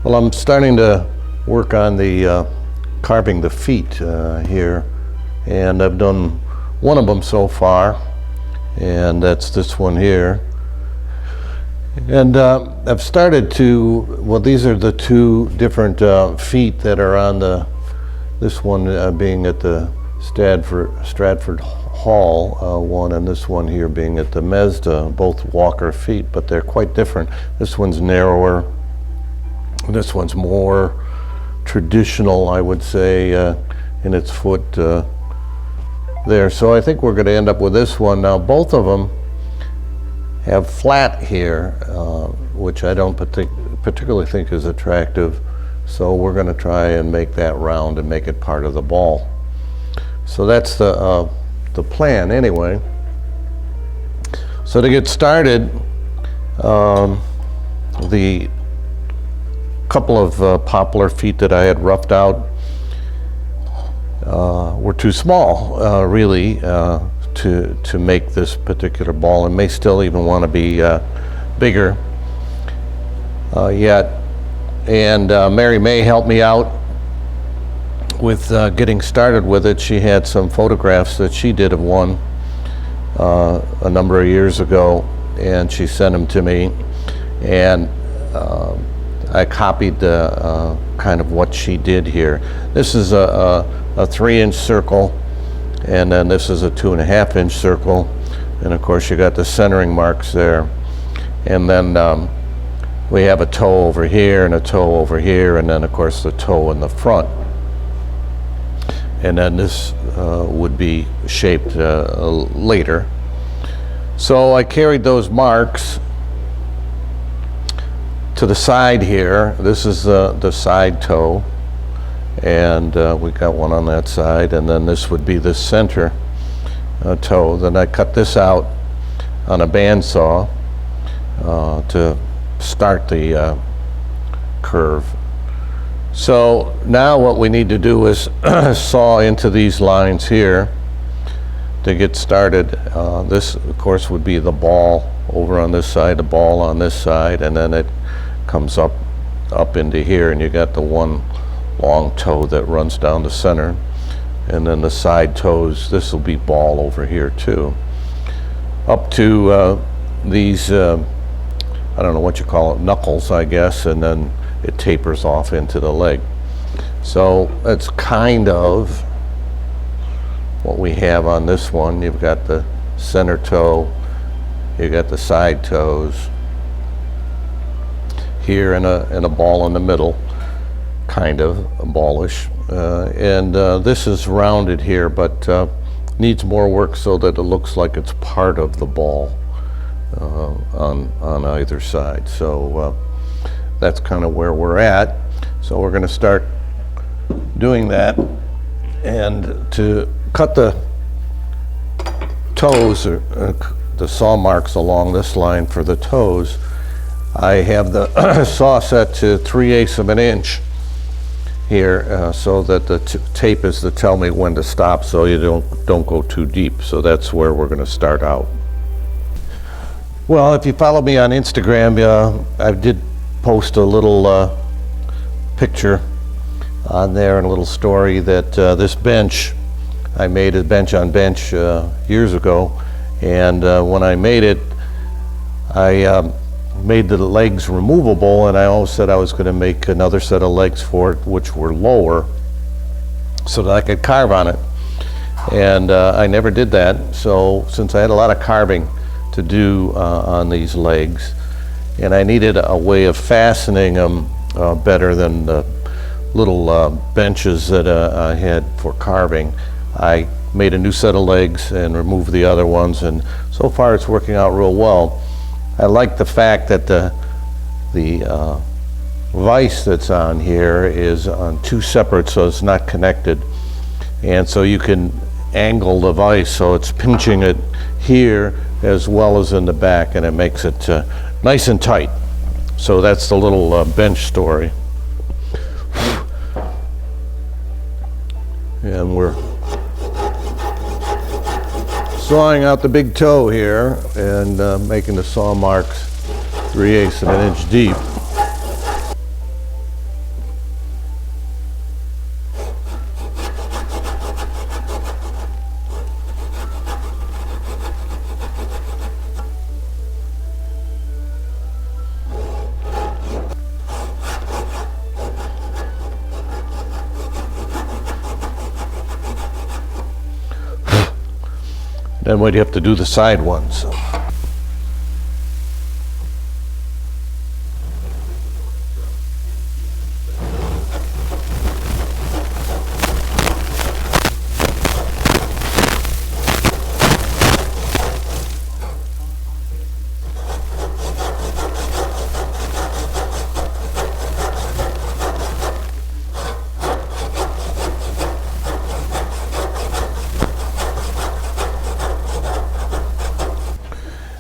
Well, I'm starting to work on the carving the feet here, and I've done one of them so far, and that's this one here. And I've started to, well, these are the two different feet that are on this one being at the Stratford Hall one, and this one here being at the Mesda, both Walker feet, but they're quite different. This one's narrower, this one's more traditional, I would say, in its foot there. So I think we're going to end up with this one. Now both of them have flat here, which I don't particularly think is attractive. So we're going to try and make that round and make it part of the ball. So that's the plan anyway. So to get started, the couple of poplar feet that I had roughed out were too small, really, to make this particular ball, and may still even want to be bigger yet. And Mary May helped me out with getting started with it. She had some photographs that she did of one a number of years ago, and she sent them to me, and I copied kind of what she did here. This is a 3-inch circle, and then this is a 2.5-inch circle, and of course you got the centering marks there, and then we have a toe over here and a toe over here, and then of course the toe in the front, and then this would be shaped later. So I carried those marks to the side here. This is the side toe, and we got one on that side, and then this would be the center toe. Then I cut this out on a bandsaw to start the curve. So now what we need to do is saw into these lines here to get started. This of course would be the ball over on this side, the ball on this side, and then it comes up into here, and you got the one long toe that runs down the center, and then the side toes, this will be ball over here too, up to these I don't know what you call it, knuckles I guess, and then it tapers off into the leg. So that's kind of what we have on this one. You've got the center toe, you got the side toes here, and a ball in the middle, kind of a ballish, and this is rounded here, but needs more work so that it looks like it's part of the ball on either side. So that's kind of where we're at. So we're going to start doing that, and to cut the toes, or the saw marks along this line for the toes, I have the saw set to 3/8 of an inch here, so that the tape is to tell me when to stop, so you don't go too deep. So that's where we're going to start out. Well, if you follow me on Instagram, I did post a little picture on there and a little story that this bench, I made a bench on bench years ago, and when I made it, I made the legs removable, and I always said I was going to make another set of legs for it which were lower so that I could carve on it, and I never did that. So since I had a lot of carving to do on these legs, and I needed a way of fastening them better than the little benches that I had for carving, I made a new set of legs and removed the other ones, and so far it's working out real well. I like the fact that the vise that's on here is on two separate, so it's not connected, and so you can angle the vise so it's pinching it here as well as in the back, and it makes it nice and tight. So that's the little bench story. And we're sawing out the big toe here and making the saw marks 3/8 of an inch deep. Then we'd have to do the side ones.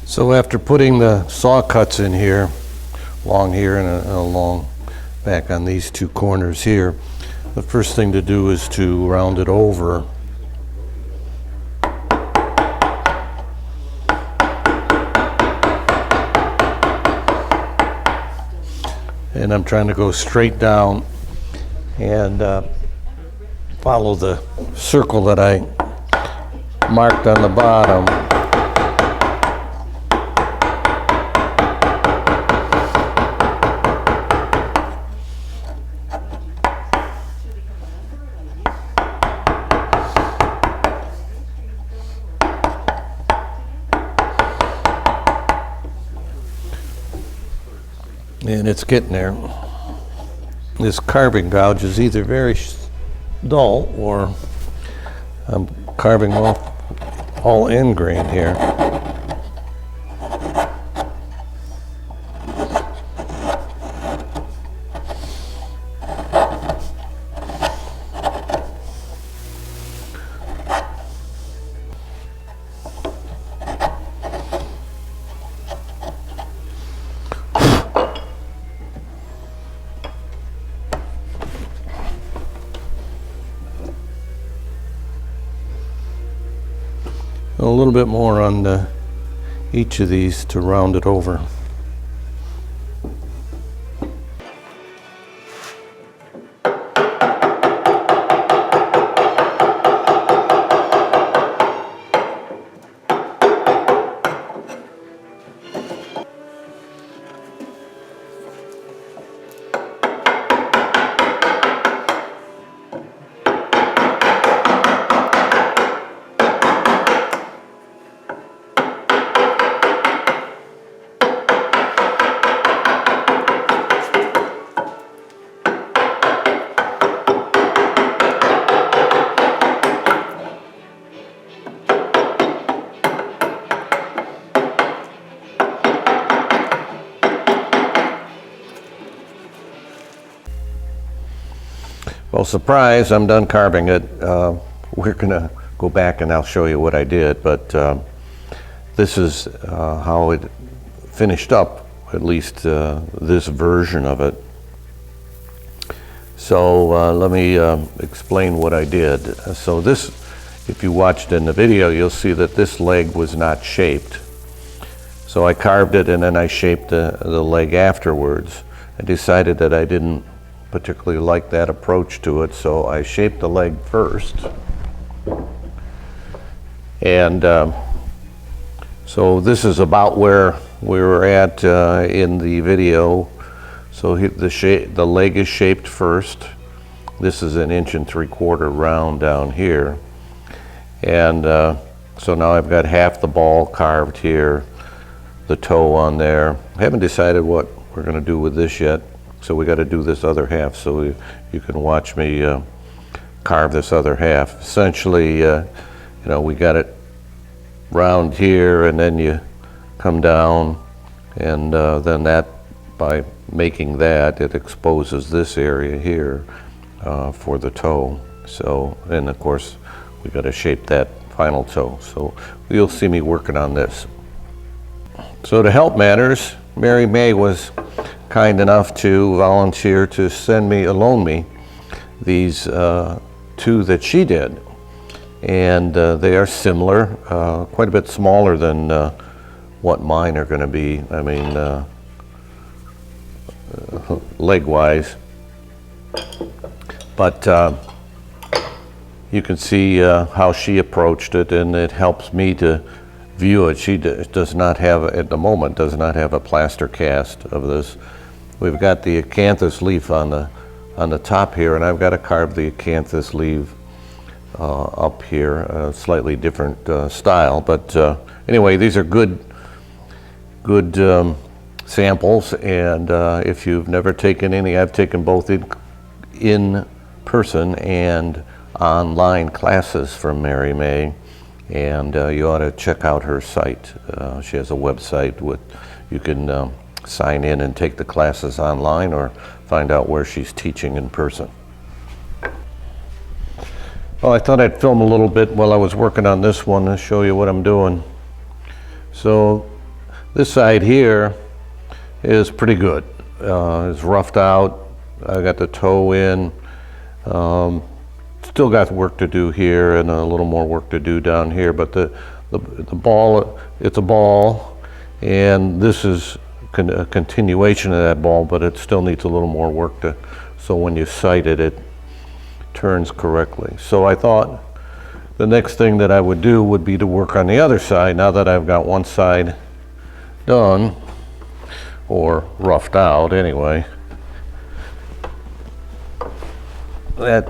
So after putting the saw cuts in here, along here and along back on these two corners here, the first thing to do is to round it over. And I'm trying to go straight down and follow the circle that I marked on the bottom. And it's getting there. This carving gouge is either very dull or I'm carving off all end grain here. A little bit more on each of these to round it over. Well, surprise, I'm done carving it. We're gonna go back and I'll show you what I did, but this is how it finished up, at least this version of it. So let me explain what I did. So this, if you watched in the video, you'll see that this leg was not shaped. So I carved it and then I shaped the leg afterwards. I decided that I didn't particularly like that approach to it, so I shaped the leg first. And so this is about where we were at in the video. So the leg is shaped first. This is 1 3/4 round down here. And so now I've got half the ball carved here, the toe on there. I haven't decided what we're going to do with this yet. So we got to do this other half, so you can watch me carve this other half. Essentially, you know, we got it round here, and then you come down, and then that, by making that, it exposes this area here for the toe. So, and of course, we got to shape that final toe. So you'll see me working on this. So to help matters, Mary May was kind enough to volunteer to loan me these two that she did. And they are similar, quite a bit smaller than what mine are going to be. I mean, leg-wise. But you can see how she approached it, and it helps me to view it. She does not have, at the moment, does not have a plaster cast of this. We've got the acanthus leaf on the top here, and I've got to carve the acanthus leaf up here, a slightly different style. But anyway, these are good samples, and if you've never taken any, I've taken both in person and online classes from Mary May, and you ought to check out her site. She has a website with, you can sign in and take the classes online or find out where she's teaching in person. Well, I thought I'd film a little bit while I was working on this one and show you what I'm doing. So this side here is pretty good. It's roughed out. I got the toe in. Still got work to do here and a little more work to do down here, but the ball, it's a ball, and this is a continuation of that ball, but it still needs a little more work so when you sight it, it turns correctly. So I thought the next thing that I would do would be to work on the other side now that I've got one side done, or roughed out anyway. That,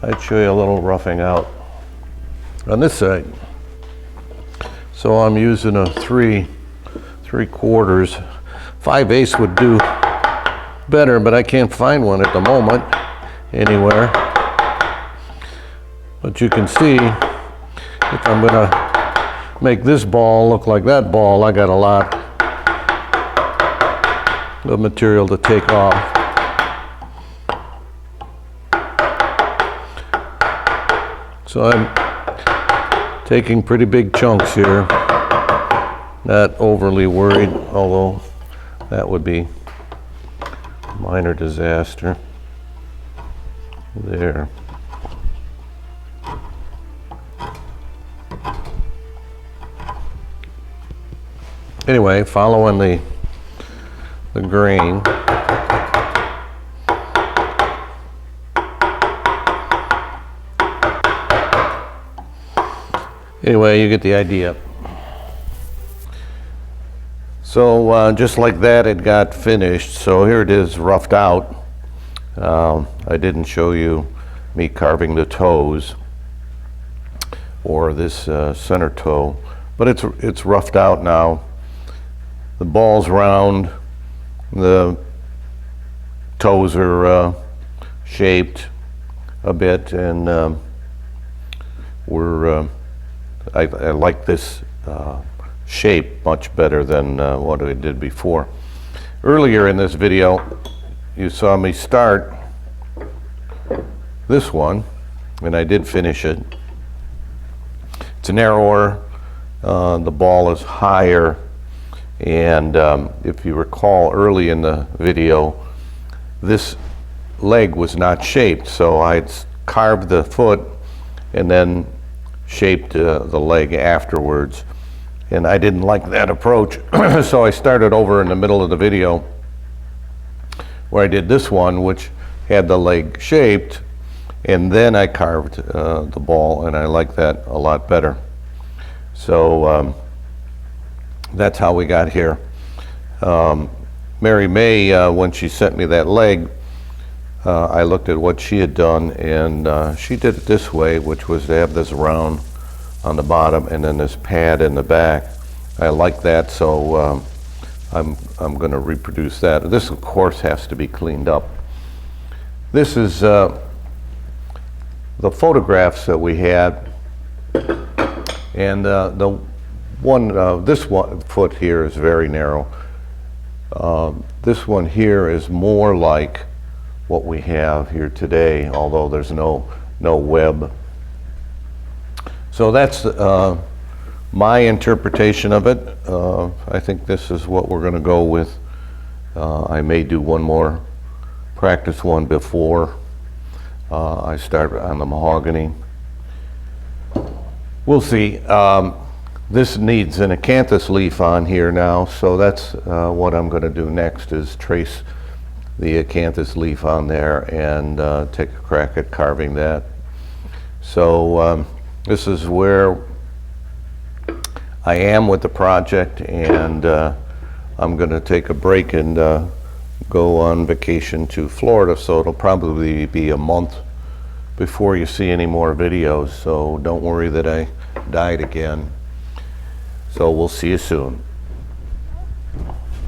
I'd show you a little roughing out on this side. So I'm using a 3/4. 5/8 would do better, but I can't find one at the moment anywhere. But you can see, if I'm gonna make this ball look like that ball, I got a lot of material to take off. So I'm taking pretty big chunks here. Not overly worried, although that would be a minor disaster. There. Anyway, following the grain. Anyway, you get the idea. So just like that, it got finished. So here it is, roughed out. I didn't show you me carving the toes or this center toe, but it's roughed out now. The ball's round, the toes are shaped a bit, and I like this shape much better than what I did before. Earlier in this video, you saw me start this one, and I did finish it. It's narrower, the ball is higher, and if you recall early in the video, this leg was not shaped, so I'd carved the foot and then shaped the leg afterwards, and I didn't like that approach. So I started over in the middle of the video where I did this one, which had the leg shaped, and then I carved the ball, and I like that a lot better. So that's how we got here. Mary May, when she sent me that leg, I looked at what she had done, and she did it this way, which was to have this round on the bottom and then this pad in the back. I like that, so I'm going to reproduce that. This, of course, has to be cleaned up. This is the photographs that we had, and the one, this one foot here is very narrow. This one here is more like what we have here today, although there's no web. So that's my interpretation of it. I think this is what we're going to go with. I may do one more practice one before I start on the mahogany. We'll see. This needs an acanthus leaf on here now, so that's what I'm going to do next, is trace the acanthus leaf on there and take a crack at carving that. So this is where I am with the project, and I'm going to take a break and go on vacation to Florida, so it'll probably be a month before you see any more videos, so don't worry that I died again. So we'll see you soon.